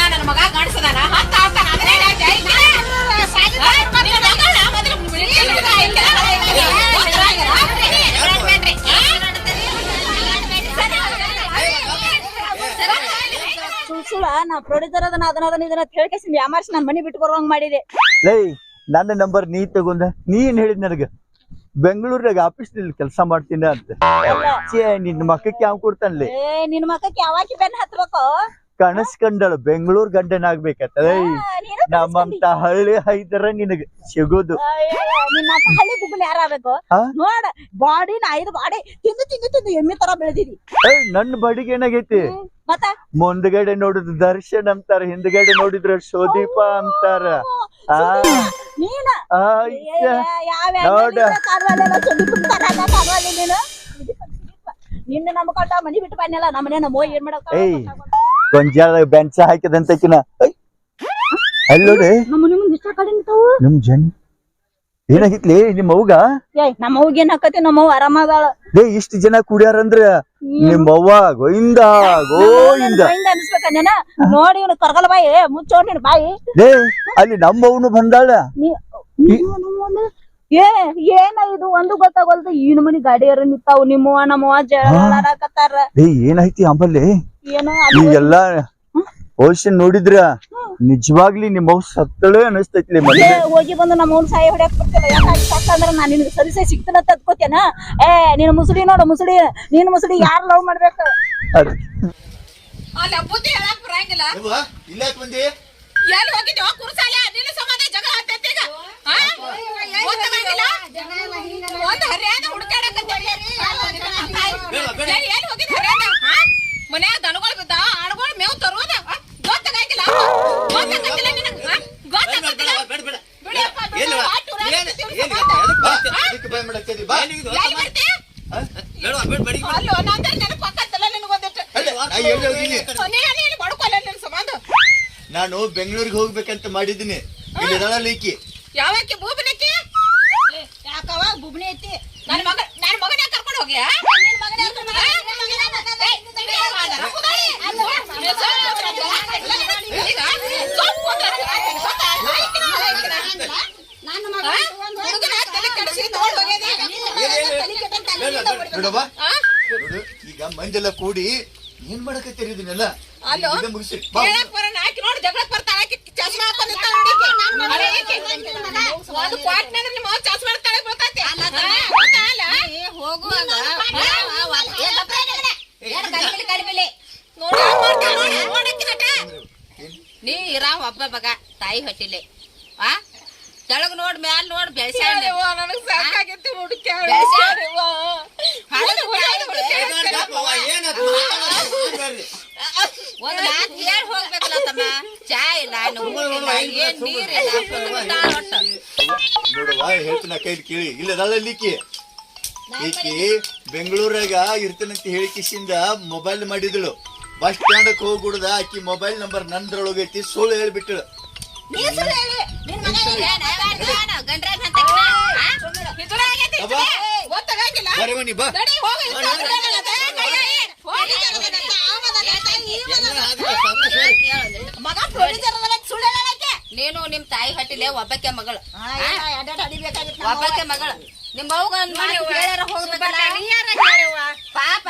ನನ್ನ ಮಗ ಗಂಡಸದಾನ ಸುಳ್ಳ ನಾ ಪ್ರೊಡ್ಯೂಸರ್ ಅದನ್ನ ಇದನ್ನ ಹೇಳ್ಕೇಸಿಂದ ಯಾಮಾರ್ಸಿ ನಾನ್ ಮನಿ ಬಿಟ್ಟು ಬರೋಂಗ್ ಮಾಡಿದೆ. ಲೈ ನನ್ನ ನಂಬರ್ ನೀ ತಗೊಂಡ ನೀನ್ ಹೇಳಿದ್ ನನಗ ಬೆಂಗಳೂರಾಗ ಆಫೀಸ್ನಲ್ಲಿ ಕೆಲಸ ಮಾಡ್ತೀನಿ ಅಂತ ನಿನ್ನ ಮಕ್ಕಕ್ಕೆ ಯಾವ ಕೊಡ್ತಾನ್ಲಿ ನಿನ್ ಮಕ್ಕಕ್ಕೆ ಯಾವಾಕಿ ಬೆನ್ ಹತ್ಬೇಕು ಕನಸ್ ಕಂಡಳು ಬೆಂಗಳೂರ್ ಗಂಡನಾಗ್ಬೇಕತ್ತ ನಮ್ಮಂತ ಹಳ್ಳಿ ಹೈದರ ನಿನಗ ಸಿಗೋದು ನಿನ್ನ ಹಳ್ಳಿ ಗುಬ್ಬನ್ ಯಾರಾಗಬೇಕು ನೋಡ ಬಾಡಿನ 5 ಬಾಡಿ ತಿಂದು ಎಮ್ಮಿ ತರ ಬೆಳೆದಿದಿ. ನನ್ನ ಬಾಡಿಗೆ ಏನಾಗೈತಿ ಮತ್ತ ಮುಂದ್ಗಡೆ ನೋಡಿದ್ರ ದರ್ಶನ್ ಅಂತಾರ ಹಿಂದ್ಗಡೆ ನೋಡಿದ್ರ ಶೋದೀಪ ಅಂತಾರ ನೀನ ನೋಡ ನಿನ್ನ ನಮ್ಕೊಂಡ ಮನಿ ಬಿಟ್ಟು ಬನ್ನಿಲ್ಲ ನಮ್ಮನೆ ಮೋಯ್ ಏನ್ ಮಾಡಕ ಗೊಂಜಾಳ ಬೆಂಚ ಹಾಕಿದಂತಕಿನ ಅಲ್ಲಿ ನೋಡಿ ನಮ್ಮ ಮನೆ ಮುಂದೆ ಇಷ್ಟ ಕಡೆ ನಿಂತಾವು ನಿಮ್ ಜನ್ ಏನಾಗಿತ್ಲಿ ನಿಮ್ ಅವ್ಗ ನಮ್ಮ ಅವ್ಗ ಏನ್ ಹಾಕತಿ ನಮ್ಮ ಅವ್ವ ಆರಾಮದಾಳ ಇಷ್ಟ ಜನ ಕುಡಿಯಾರಂದ್ರ ನಿಮ್ ಅವ್ವ ಗೋಯಿಂದ ಅನ್ಸ್ಬೇಕ ನೋಡಿ ಇವ್ನ ಕರ್ಗಲ್ ಬಾಯಿ ಮುಚ್ಚೋಡ್ ನಿನ್ ಬಾಯಿ ಅಲ್ಲಿ ನಮ್ಮ ಅವ್ನು ಬಂದಾಳ ಏನ ಇದು ಒಂದು ಗೊತ್ತಾಗಲ್ದು ಈ ನಮನಿ ಗಾಡಿಯರ ನಿಂತಾವ್ ನಿಮ್ಮವ್ವ ನಮ್ಮವ್ವ ಜಗಳಾಡಕತ್ತಾರ ಏನಾಯ್ತಿ ಆಂಬಲ್ಲಿ ಏನೋ ಈ ಎಲ್ಲಾ ಓಷನ್ ನೋಡಿದ್ರ ನಿಜವಾಗ್ಲಿ ನಿಮ್ಮ ಅವ್ವ ಸತ್ತಳೆ ಅನಿಸ್ತೈತ್ಲಿ ಮನೆ ಹೋಗಿ ಬಂದು ನಮ್ಮ ಅವ್ನ ಸಾಯಿ ಹೊಡ್ಯಾಕ್ ಬರ್ತಿಲ್ಲ ಯಾಕಾಗಿ ಸಾಕಂದ್ರ ನಾನ್ ನಿನ್ಗೆ ಸರಿ ಸಿಗ್ತಾನ ತದ್ಕೋತೇನ ನಿನ್ ಮುಸುಡಿ ನೋಡು ಮುಸುಡಿ ನೀನ್ ಮುಸುಡಿ ಯಾರ್ ಲವ್ ಮಾಡ್ಬೇಕ ಅಲ್ಲ ಬುದ್ಧಿ ಹೇಳಕ್ ಬರಂಗಿಲ್ಲ ಇಲ್ಲ ಬಂದಿ ಎಲ್ಲಿ ಹೋಗಿದ್ಯೋ ಕುರ್ಸಾಲೆ ನಿನ್ನ ಸಂಬಂಧ ಜಗಳ ಹತ್ತೈತಿ ಈಗ ಒಂದು ಹರಿಯಾದ ಹುಡುಕಾಡಕತ್ತೇಳಿ ಎಲ್ಲಿ ಹೋಗಿದ್ದ ಹರಿಯಾದ ಮನ್ಯಾಗ ದನಗಳು ಬಿದ್ದ ಆಡ್ಗಳು ಮೇವ್ ತರೋದ ಗೊತ್ತಾಗಂಗಿಲ್ಲ ಗೊತ್ತಾಗಂಗಿಲ್ಲ ನಿನಗ ಗೊತ್ತಾಗಂಗಿಲ್ಲ ಅಲ್ಲೋ ನಂದ ನೆನಪು ಹಾಕತ್ತಲ್ಲ ನಿನಗೊಂದಿಟ್ಟು ಬಡ್ಕೊಲ್ಲ ನಿನ್ ಸಂಬಂಧ ನಾನು ಬೆಂಗಳೂರಿಗೆ ಹೋಗ್ಬೇಕಂತ ಮಾಡಿದ್ದೀನಿ ಇಲ್ಲಿ ಯಾವಾಕಿ ಬೂಬನಕ್ಕಿ ಯಾಕವ ಬೂಬನಿ ಐತಿ ನನ್ನ ಮಗನ ಕರ್ಕೊಂಡು ಹೋಗಿ ಈಗ ಮಂದೆಲ್ಲ ಕೂಡಿ ಏನ್ ಮಾಡಕತ್ತೀರಿ ಇದನ್ನೆಲ್ಲ ಮುಗಿಸಿ ನೋಡಿ ಜಗಳಕ್ ಬರ್ತಾಳ ಚಸ್ಮಾ ಒಂದು ಕ್ವಾಟ್ನಾಗ ನಿಮ್ಮ ಚಸ್ಮಾ ತಳಗ್ ಬರ್ತೈತಿ ಹೋಗುವಾಗ ಮಗ ತಾಯಿ ಹೊಟ್ಟಿಲೆ ಆ ಕೆಳಗ್ ನೋಡ್ ಮ್ಯಾಲ್ ನೋಡ್ ಬೆಳ್ಸ್ಯಾಳ ಒಂದ್ ಮಾತ್ ಹೇಳ್ ಹೋಗ್ಬೇಕಲ್ಲ ತಮ್ಮ ಚಾ ಇಲ್ಲ ಏನ್ ನೀರಿಲ್ಲ ನೋಡುವ ಹೇಳ್ತೀನಿ ಕೈ ಕೇಳಿ ಇಲ್ಲದಲ್ಲಿಕ್ಕಿ ಈಕಿ ಬೆಂಗಳೂರಾಗ ಇರ್ತನಂತ ಹೇಳಿ ಕಿಸಿಂದ ಮೊಬೈಲ್ ಮಾಡಿದಳು ಬಸ್ ಸ್ಟ್ಯಾಂಡ್ ಹೋಗ್ಬಿಡ್ದ ಆಕಿ ಮೊಬೈಲ್ ನಂಬರ್ ನಂದ್ರೊಳಗೈತಿ ಸುಳ್ಳು ಹೇಳ್ಬಿಟ್ಟಳು ನೀನು ನಿಮ್ ತಾಯಿ ಹಟ್ಟಿಲೆ ಒಬ್ಬಕ್ಕೆ ಮಗಳು ಒಬ್ಬಕ್ಕೆ ಮಗಳು ನಿಮ್ ಹೋಗ್ಬೇಕಲ್ಲ ಪಾಪ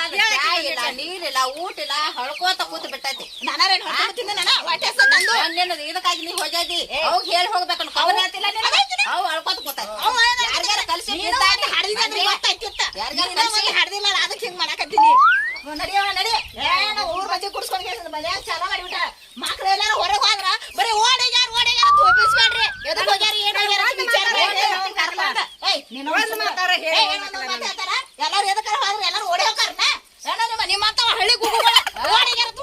ಇಲ್ಲ ನೀರಿಲ್ಲ ಊಟ ಇಲ್ಲ ಹಳ್ಕೋತ ಕೂತ್ ಬಿಟ್ಟೈತಿ ಇದಕ್ಕಾಗಿ ನೀವ್ ಹೋಗ್ಯಾದಿ ಅವ್ ಹೇಳಿ ಹೋಗ್ಬೇಕನ್ನ ಖಬರ್ ಹೇಳ್ತಿಲ್ಲ ಅವ್ ಹಳ್ಕೋತ ಕೂತೈತಿ ಯಾರ್ಯಾರ ಕಲ್ಸಿ ಹಾಡ್ದಿಲ್ಲ ಅದಕ್ಕೆ ಹಿಂಗ್ ಮಾಡಕತ್ತೀನಿ ನಡಿಯವ ನಡಿ ಊರ್ ಮಧ್ಯೆ ಕುಡ್ಸ್ಕೊಂಡ್ ಮನ್ಯಾಗ ಚಾಲ ಮಾಡಿಬಿಟ್ಟ ಮಕ್ಳು ಎಲ್ಲಾರು ಹೊರಗೆ ಹೋದ್ರ ಬರೀ ಓಡಿಗ್ಯಾರ ತೋಪಿಸ್ಬೇಡ್ರಿ ಎದಕ್ ಹೋಗ್ಯಾರ ಏನ್ ಹೋಗ್ಯಾರ ಎಲ್ಲಾರು ಎದಕ್ಕಾರ ಹೋದ್ರ ಎಲ್ಲಾರು ಓಡಿ ಹೋಗ್ತಾರ ನಿಮ್ಮ ಹಳ್ಳಿ